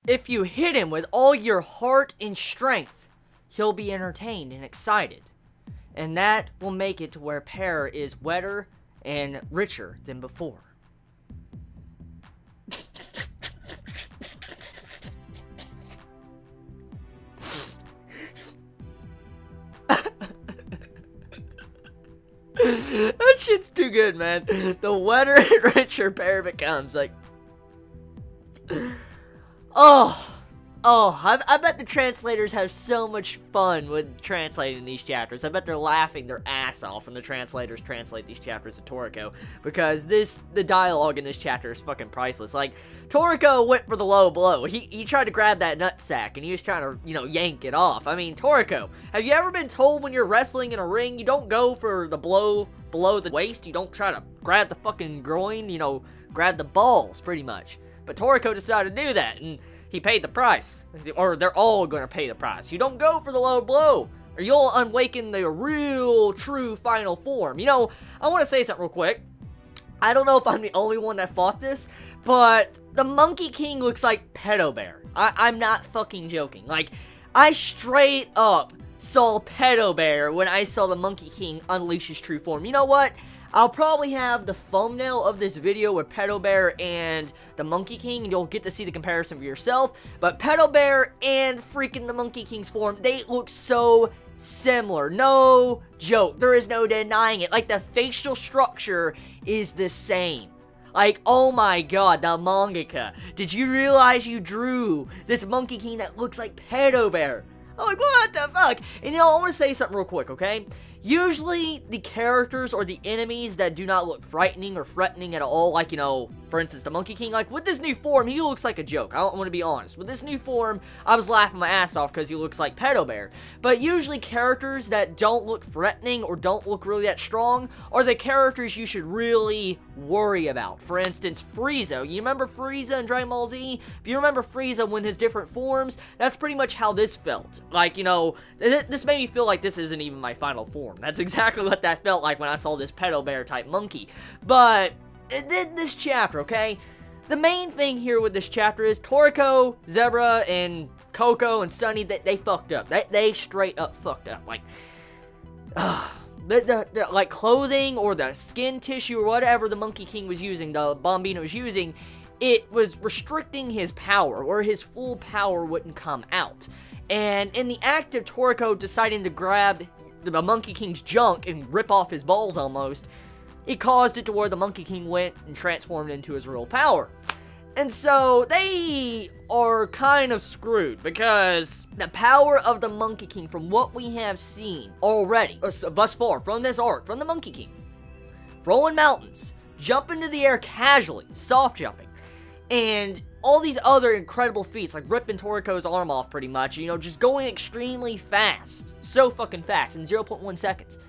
If you hit him with all your heart and strength, he'll be entertained and excited. And that will make it to where Pear is wetter and richer than before. That shit's too good, man. The wetter and richer Pear becomes, like... I bet the translators have so much fun with translating these chapters. I bet they're laughing their ass off when the translators translate these chapters of Toriko, because the dialogue in this chapter is fucking priceless. Like, Toriko went for the low blow. He tried to grab that nutsack, and he was trying to, yank it off. I mean, Toriko, have you ever been told when you're wrestling in a ring, you don't go for the blow below the waist? You don't try to grab the fucking groin, grab the balls, pretty much. But Toriko decided to do that, and he paid the price. Or they're all gonna pay the price. You don't go for the low blow, or you'll awaken the real, true final form. I want to say something real quick. I don't know if I'm the only one that thought this, but the Monkey King looks like Pedobear. I'm not fucking joking. Like, I straight up saw Pedobear when I saw the Monkey King unleash his true form. You know what? I'll probably have the thumbnail of this video with Pedobear and the Monkey King, and you'll get to see the comparison for yourself. But Pedobear and freaking the Monkey King's form, they look so similar. No joke. There is no denying it. Like, the facial structure is the same. Like, oh my god, the mangaka. Did you realize you drew this Monkey King that looks like Pedobear? I'm like, what the fuck? And I want to say something real quick, okay? Usually, the characters or the enemies that do not look frightening or threatening at all, like, for instance, the Monkey King, like, with this new form, he looks like a joke. I want to be honest. With this new form, I was laughing my ass off because he looks like Pedobear. But usually, characters that don't look threatening or don't look really that strong are the characters you should really worry about. For instance, Frieza. You remember Frieza in Dragon Ball Z? If you remember Frieza when his different forms, that's pretty much how this felt. Like, this made me feel like this isn't even my final form. That's exactly what that felt like when I saw this Pedobear type monkey. But this chapter, okay? The main thing here with this chapter is Toriko, Zebra, and Coco and Sunny, they fucked up. They straight up fucked up. Like, the like clothing or the skin tissue or whatever the Monkey King was using, the Bambina was using, it was restricting his power, or his full power wouldn't come out. And in the act of Toriko deciding to grab the Monkey King's junk and rip off his balls almost, it caused it to where the Monkey King went and transformed into his real power. And so, they are kind of screwed, because the power of the Monkey King, from what we have seen already, thus far, from this arc, from the Monkey King, throwing mountains, jumping into the air casually, soft jumping, and all these other incredible feats, like ripping Toriko's arm off pretty much, just going extremely fast. So fucking fast, in 0.1 seconds.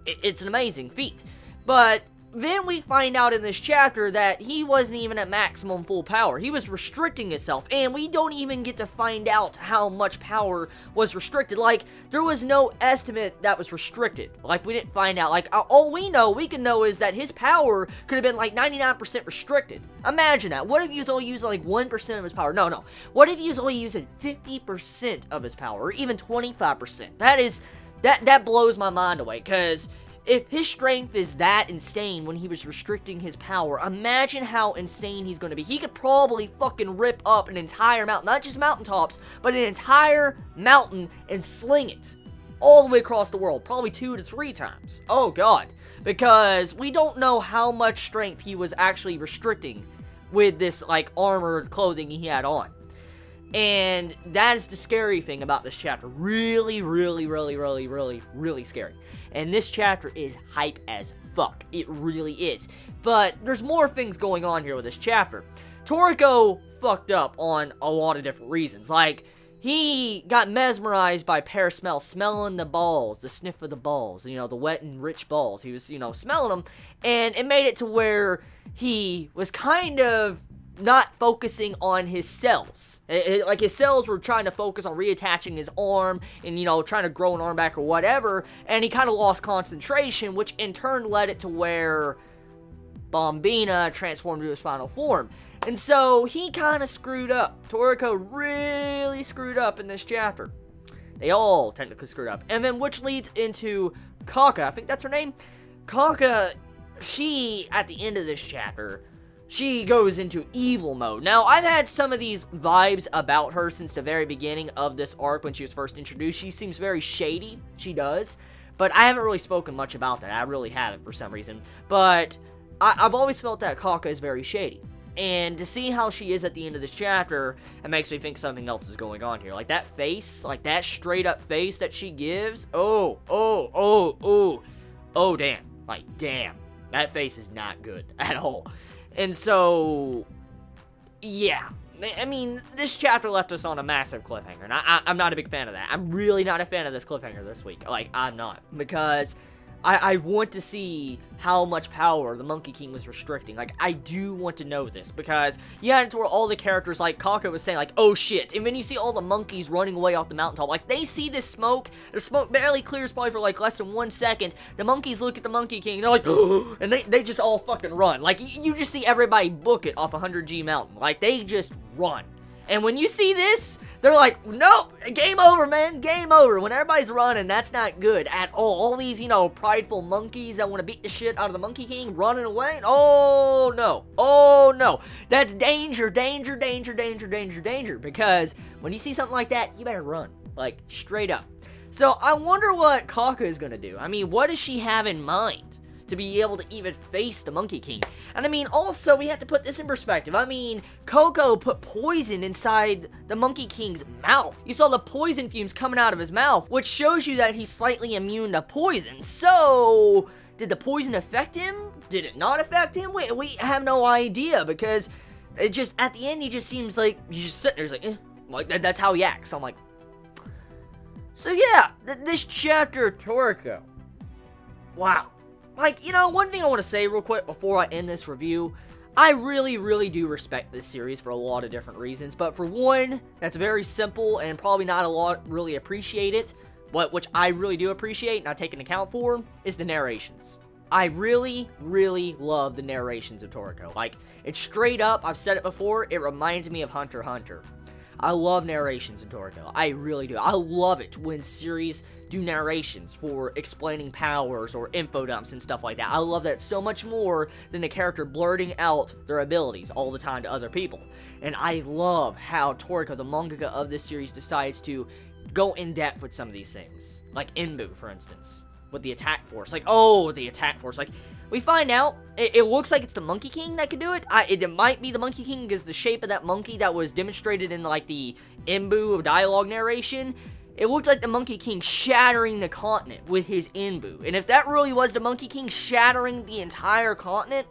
It's an amazing feat. But then we find out in this chapter that he wasn't even at maximum full power. He was restricting himself, and we don't even get to find out how much power was restricted. Like, there was no estimate that was restricted. Like, we didn't find out. Like, all we can know is that his power could have been like 99% restricted. Imagine that. What if he was only using like 1% of his power? No. What if he was only using 50% of his power, or even 25%? That blows my mind away, because if his strength is that insane when he was restricting his power, imagine how insane he's going to be. He could probably fucking rip up an entire mountain, not just mountaintops, but an entire mountain and sling it all the way across the world, probably 2 to 3 times. Oh god, because we don't know how much strength he was actually restricting with this, like, armored clothing he had on. And that is the scary thing about this chapter. Really, really, really, really, really, really scary. And this chapter is hype as fuck. It really is. But there's more things going on here with this chapter. Toriko fucked up on a lot of different reasons. Like, he got mesmerized by Pear smell, smelling the balls, the sniff of the balls, the wet and rich balls. He was, smelling them, and it made it to where he was kind of not focusing on his cells. Like, his cells were trying to focus on reattaching his arm and, trying to grow an arm back or whatever, and he kind of lost concentration, which in turn led it to where Bambina transformed to his final form. And so, he kind of screwed up. Toriko really screwed up in this chapter. They all technically screwed up. And then, which leads into Kaka. I think that's her name. Kaka, she, at the end of this chapter, she goes into evil mode. Now, I've had some of these vibes about her since the very beginning of this arc when she was first introduced. She seems very shady. She does. But I haven't really spoken much about that. I really haven't for some reason. But I've always felt that Kaka is very shady. And to see how she is at the end of this chapter, it makes me think something else is going on here. Like, that face, like, that straight-up face that she gives. Oh, damn. Like, damn. That face is not good at all. And so, yeah. I mean, this chapter left us on a massive cliffhanger, and I'm not a big fan of that. I'm really not a fan of this cliffhanger this week. Like, I'm not. Because I want to see how much power the Monkey King was restricting. Like, I do want to know this, because you had it to where all the characters, like Kaka was saying, like, oh shit, and then you see all the monkeys running away off the mountaintop. Like, they see this smoke, the smoke barely clears probably for, like, less than 1 second. The monkeys look at the Monkey King, and they're like, oh, and they just all fucking run. Like, you just see everybody book it off 100G Mountain. Like, they just run. And when you see this, they're like, nope, game over, man, game over. When everybody's running, that's not good at all. All these, you know, prideful monkeys that want to beat the shit out of the Monkey King running away. Oh, no. That's danger, danger, danger, danger, danger, danger. Because when you see something like that, you better run. Like, straight up. So, I wonder what Kaka is going to do. I mean, what does she have in mind to be able to even face the Monkey King? And I mean, also, we have to put this in perspective. I mean, Coco put poison inside the Monkey King's mouth. You saw the poison fumes coming out of his mouth, which shows you that he's slightly immune to poison. So, did the poison affect him? Did it not affect him? We have no idea, because it just, at the end, he just seems like, he's just sitting there, he's like, eh. Like, that's how he acts. So I'm like, so yeah, this chapter of Toriko. Wow. Like, you know, one thing I want to say real quick before I end this review, I really, really do respect this series for a lot of different reasons, but for one, that's very simple and probably not a lot really appreciate it, but which I really do appreciate and I take into account for, is the narrations. I really, really love the narrations of Toriko. Like, it's straight up, I've said it before, it reminds me of Hunter x Hunter. I love narrations in Toriko. I really do. I love it when series do narrations for explaining powers or info dumps and stuff like that. I love that so much more than the character blurting out their abilities all the time to other people. And I love how Toriko, the mangaka of this series, decides to go in depth with some of these things. Like Inbu, for instance, with the attack force. Like, oh, the attack force. Like, we find out, it looks like it's the Monkey King that can do it. It might be the Monkey King because the shape of that monkey that was demonstrated in, like, the Inbu of dialogue narration, it looked like the Monkey King shattering the continent with his Inbu. And if that really was the Monkey King shattering the entire continent,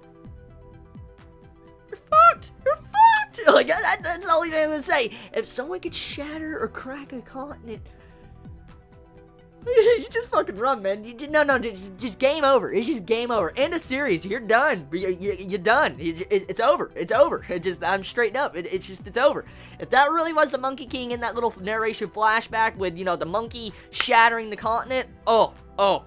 you're fucked! You're fucked! Like, that's all I'm gonna say. If someone could shatter or crack a continent, you just fucking run, man. No, just game over. It's just game over. End of series. You're done. You're done. It's over. It's over. I'm straightened up. It's over. If that really was the Monkey King in that little narration flashback with, you know, the monkey shattering the continent, Toriko,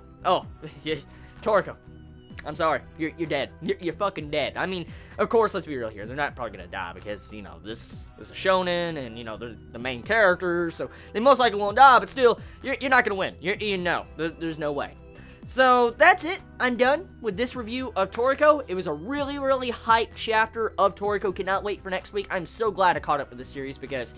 I'm sorry. You're dead. You're fucking dead. I mean, of course, let's be real here. They're not probably gonna die because, you know, this is a shonen and, you know, they're the main characters, so they most likely won't die, but still, you're not gonna win. You know, there's no way. So, that's it. I'm done with this review of Toriko. It was a really, really hyped chapter of Toriko. Cannot wait for next week. I'm so glad I caught up with this series because,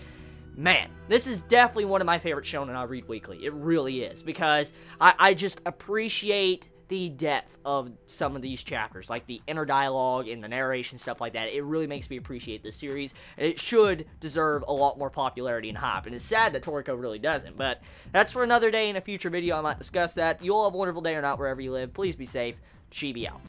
man, this is definitely one of my favorite shonen I read weekly. It really is, because I just appreciate the depth of some of these chapters, like the inner dialogue and the narration, stuff like that. It really makes me appreciate this series, and it should deserve a lot more popularity and hype, and it's sad that Toriko really doesn't, but that's for another day. In a future video I might discuss that. You all have a wonderful day or not wherever you live. Please be safe. Chibi out.